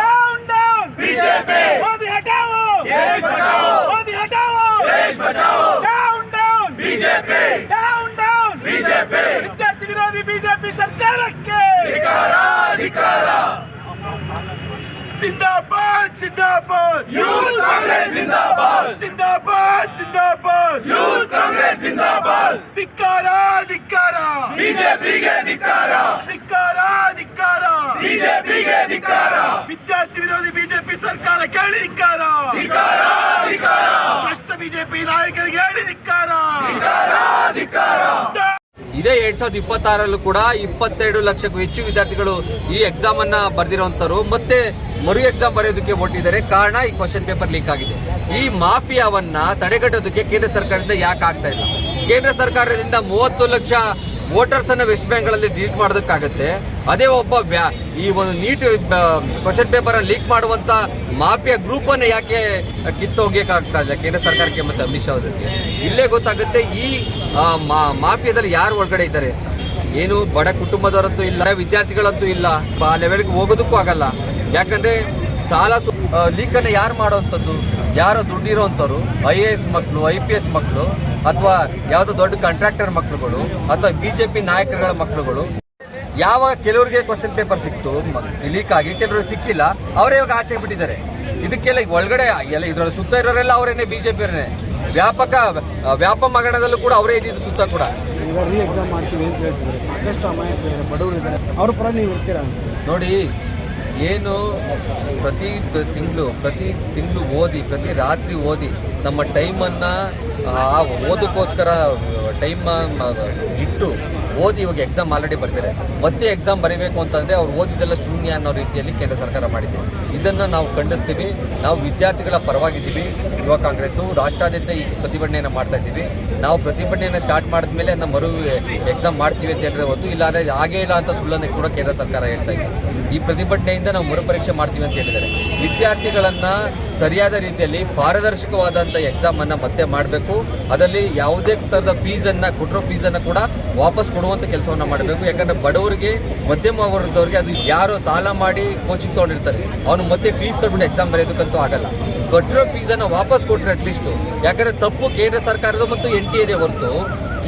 Down down BJP Modi हटाओ देश बचाओ मोदी हटाओ देश बचाओ down down BJP down down BJP विद्यार्थी विरोधी बीजेपी सरकारಕ್ಕೆ ಧಿಕ್ಕಾರ जिंदाबाद जिंदाबाद यूथ कांग्रेस जिंदाबाद जिंदाबाद जिंदाबाद यूथ कांग्रेस जिंदाबाद धिक्कार धिक्कार बीजेपी के धिक्कार धिक्कार धिक्कार बीजेपी के धिक्कार विद्यार्थी विरोधी बीजेपी सरकार ಕೇಳಿ ಧಿಕ್ಕಾರ ಧಿಕ್ಕಾರ ಧಿಕ್ಕಾರ ಭ್ರಷ್ಟ ಬಿಜೆಪಿ ನಾಯಕರಿಗೆ ಹೇಳಿ ಧಿಕ್ಕಾರ ಧಿಕ್ಕಾರ ಧಿಕ್ಕಾರ ಇದೇ 2026 ಕೂಡ 22 ಲಕ್ಷಕ್ಕೂ ಹೆಚ್ಚು ವಿದ್ಯಾರ್ಥಿಗಳು ಈ ಎಕ್ಸಾಮ್ ಅನ್ನ ಬರೆದಿರುವಂತರು ಮತ್ತೆ ಮರು ಎಕ್ಸಾಮ್ ಬರೆಯೋದಕ್ಕೆ ಹೊರಟಿದ್ದಾರೆ. ಕಾರಣ ಈ ಕ್ವಶನ್ ಪೇಪರ್ ಲೀಕ್ ಆಗಿದೆ. ಈ ಮಾಫಿಯಾವನ್ನ ತಡೆಗಟ್ಟೋದಕ್ಕೆ ಕೇಂದ್ರ ಸರ್ಕಾರದಿಂದ ಯಾಕೆ ಆಗ್ತಾ ಇಲ್ಲ? ಕೇಂದ್ರ ಸರ್ಕಾರದಿಂದ 30 ಲಕ್ಷ ವೋಟರ್ಸ್ ಅನ್ನ ವೆಸ್ಟ್ ಬೆಂಗಾಲ್ ಅಲ್ಲಿ ಡಿಲೀಟ್ ಮಾಡೋದಕ್ಕಾಗತ್ತೆ. ಅದೇ ಒಬ್ಬ ಈ ಒಂದು ನೀಟ್ ಕ್ವಶನ್ ಪೇಪರ್ ಲೀಕ್ ಮಾಡುವಂತ ಮಾಫಿಯಾ ಗ್ರೂಪ್ ಅನ್ನ ಯಾಕೆ ಕಿತ್ತೋಗ್ಯಕ್ಕಾಗ್ತಾ ಇಲ್ಲ ಕೇಂದ್ರ ಸರ್ಕಾರಕ್ಕೆ ಮತ್ತೆ ಅಮಿತ್ ಶಾ ಅವರಿಗೆ? ಇಲ್ಲೇ ಗೊತ್ತಾಗುತ್ತೆ ಈ ಮಾಫಿಯಾದಲ್ಲಿ ಯಾರು ಒಳಗಡೆ ಇದ್ದಾರೆ ಅಂತ. ಏನು ಬಡ ಕುಟುಂಬದವರಂತೂ ಇಲ್ಲ, ವಿದ್ಯಾರ್ಥಿಗಳಂತೂ ಇಲ್ಲ, ಆ ಲೆವೆಲ್ಗೆ ಹೋಗೋದಕ್ಕೂ ಆಗಲ್ಲ. ಯಾಕಂದ್ರೆ ಸಾಲ ಲೀಕ್ ಅನ್ನ ಯಾರು ಮಾಡೋವಂಥದ್ದು? ಯಾರೋ ದುಡ್ಡಿರೋಂಥವ್ರು IAS ಮಕ್ಕಳು, IPS ಮಕ್ಕಳು, ಅಥವಾ ಯಾವುದೋ ದೊಡ್ಡ ಕಾಂಟ್ರಾಕ್ಟರ್ ಮಕ್ಕಳುಗಳು, ಅಥವಾ ಬಿಜೆಪಿ ನಾಯಕರುಗಳ ಮಕ್ಕಳುಗಳು. ಯಾವಾಗ ಕೆಲವರಿಗೆ ಕ್ವಶನ್ ಪೇಪರ್ ಸಿಕ್ತು ಲೀಕ್ ಆಗಿ, ಕೆಲವರಿಗೆ ಸಿಕ್ಕಿಲ್ಲ, ಅವರೇ ಇವಾಗ ಆಚೆ ಬಿಟ್ಟಿದ್ದಾರೆ. ಇದಕ್ಕೆಲ್ಲ ಒಳಗಡೆ ಎಲ್ಲ ಇದರ ಸುತ್ತ ಇರೋರೆಲ್ಲ ಅವರೇನೆ, ಬಿಜೆಪಿ ಅವರೇನೆ. ವ್ಯಾಪ ಮಗಣದಲ್ಲೂ ಕೂಡ ಅವರೇ ಇದ್ದಿದ್ದು ಸುತ್ತ ಕೂಡ. ಎಕ್ಸಾಮ್ ಮಾಡ್ತೀವಿ ಅಂತ ಹೇಳ್ತಿದ್ದಾರೆ. ಸಾಕಷ್ಟು ಅಮಾಯಕರು ಬಡವರು ಇದ್ದಾರೆ, ಅವ್ರ ಪರ ನೀವು ಇರ್ತೀರಾ? ನೋಡಿ, ಏನು ಪ್ರತಿ ತಿಂಗಳು ಓದಿ, ಪ್ರತಿ ರಾತ್ರಿ ಓದಿ ನಮ್ಮ ಟೈಮನ್ನು ಓದಕ್ಕೋಸ್ಕರ ಟೈಮ್ ಇಟ್ಟು ಓದಿ ಇವಾಗ ಎಕ್ಸಾಮ್ ಆಲ್ರೆಡಿ ಬರ್ತಾರೆ. ಮತ್ತೆ ಎಕ್ಸಾಮ್ ಬರೀಬೇಕು ಅಂತಂದ್ರೆ ಅವ್ರು ಓದಿದ್ದೆಲ್ಲ ಶೂನ್ಯ ಅನ್ನೋ ರೀತಿಯಲ್ಲಿ ಕೇಂದ್ರ ಸರ್ಕಾರ ಮಾಡಿದೆ. ಇದನ್ನ ನಾವು ಖಂಡಿಸ್ತೀವಿ. ನಾವು ವಿದ್ಯಾರ್ಥಿಗಳ ಪರವಾಗಿದ್ದೀವಿ. ಯುವ ಕಾಂಗ್ರೆಸ್ಸು ರಾಷ್ಟ್ರಾದ್ಯಂತ ಈ ಪ್ರತಿಭಟನೆಯನ್ನು ಮಾಡ್ತಾ ಇದ್ದೀವಿ. ನಾವು ಪ್ರತಿಭಟನೆಯನ್ನು ಸ್ಟಾರ್ಟ್ ಮಾಡಿದ್ಮೇಲೆ ನಮ್ಮ ಮರು ಎಕ್ಸಾಮ್ ಮಾಡ್ತೀವಿ ಅಂತ ಹೇಳಿದ್ರೆ ಹೊತ್ತು, ಇಲ್ಲಾಂದ್ರೆ ಹಾಗೇ ಇಲ್ಲ ಅಂತ ಸುಳ್ಳನ್ನು ಕೂಡ ಕೇಂದ್ರ ಸರ್ಕಾರ ಹೇಳ್ತಾ ಇದೆ. ಈ ಪ್ರತಿಭಟನೆಯಿಂದ ನಾವು ಮರುಪರೀಕ್ಷೆ ಮಾಡ್ತೀವಿ ಅಂತ ಹೇಳಿದ್ದಾರೆ. ವಿದ್ಯಾರ್ಥಿಗಳನ್ನ ಸರಿಯಾದ ರೀತಿಯಲ್ಲಿ ಪಾರದರ್ಶಕವಾದಂಥ ಎಕ್ಸಾಮ್ ಅನ್ನ ಮತ್ತೆ ಮಾಡಬೇಕು. ಅದರಲ್ಲಿ ಯಾವುದೇ ತರಹದ ಕೊಟ್ಟಿರೋ ಫೀಸನ್ನು ಕೂಡ ವಾಪಸ್ ಕೊಡುವಂತ ಕೆಲಸವನ್ನ ಮಾಡಬೇಕು. ಯಾಕಂದ್ರೆ ಬಡವರಿಗೆ, ಮಧ್ಯಮ ವರ್ಗದವರಿಗೆ ಅದು ಯಾರೋ ಸಾಲ ಮಾಡಿ ಕೋಚಿಂಗ್ ತಗೊಂಡಿರ್ತಾರೆ, ಅವನು ಮತ್ತೆ ಫೀಸ್ ಕಟ್ಬಿಟ್ಟು ಎಕ್ಸಾಮ್ ಬರೆಯೋದಕ್ಕಂತೂ ಆಗಲ್ಲ. ಕೊಟ್ಟಿರೋ ಫೀಸನ್ನು ವಾಪಸ್ ಕೊಟ್ಟರೆ ಅಟ್ಲೀಸ್ಟ್. ಯಾಕಂದ್ರೆ ತಪ್ಪು ಕೇಂದ್ರ ಸರ್ಕಾರದ ಮತ್ತು NTA ಇದೆ ಹೊರತು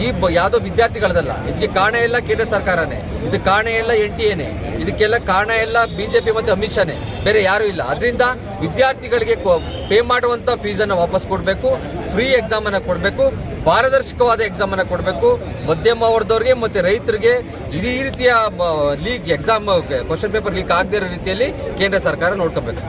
ಈ ಯಾವುದೋ ವಿದ್ಯಾರ್ಥಿಗಳದಲ್ಲ. ಇದಕ್ಕೆ ಕಾರಣ ಎಲ್ಲ ಕೇಂದ್ರ ಸರ್ಕಾರನೇ, ಇದಕ್ಕೆ ಕಾರಣ ಎಲ್ಲ NTA, ಇದಕ್ಕೆಲ್ಲ ಕಾರಣ ಎಲ್ಲ ಬಿಜೆಪಿ ಮತ್ತು ಅಮಿತ್ ಶಾನೇ, ಬೇರೆ ಯಾರೂ ಇಲ್ಲ. ಅದರಿಂದ ವಿದ್ಯಾರ್ಥಿಗಳಿಗೆ ಪೇ ಮಾಡುವಂತ ಫೀಸನ್ನು ವಾಪಸ್ ಕೊಡಬೇಕು, ಫ್ರೀ ಎಕ್ಸಾಮ್ ಅನ್ನ ಕೊಡಬೇಕು, ಪಾರದರ್ಶಕವಾದ ಎಕ್ಸಾಮ್ ಅನ್ನ ಕೊಡಬೇಕು. ಮಧ್ಯಮ ವರ್ಗದವರಿಗೆ ಮತ್ತೆ ರೈತರಿಗೆ ಈ ರೀತಿಯ leak exam question paper leak ಆಗದೇ ಇರೋ ರೀತಿಯಲ್ಲಿ ಕೇಂದ್ರ ಸರ್ಕಾರ ನೋಡ್ಕೋಬೇಕು.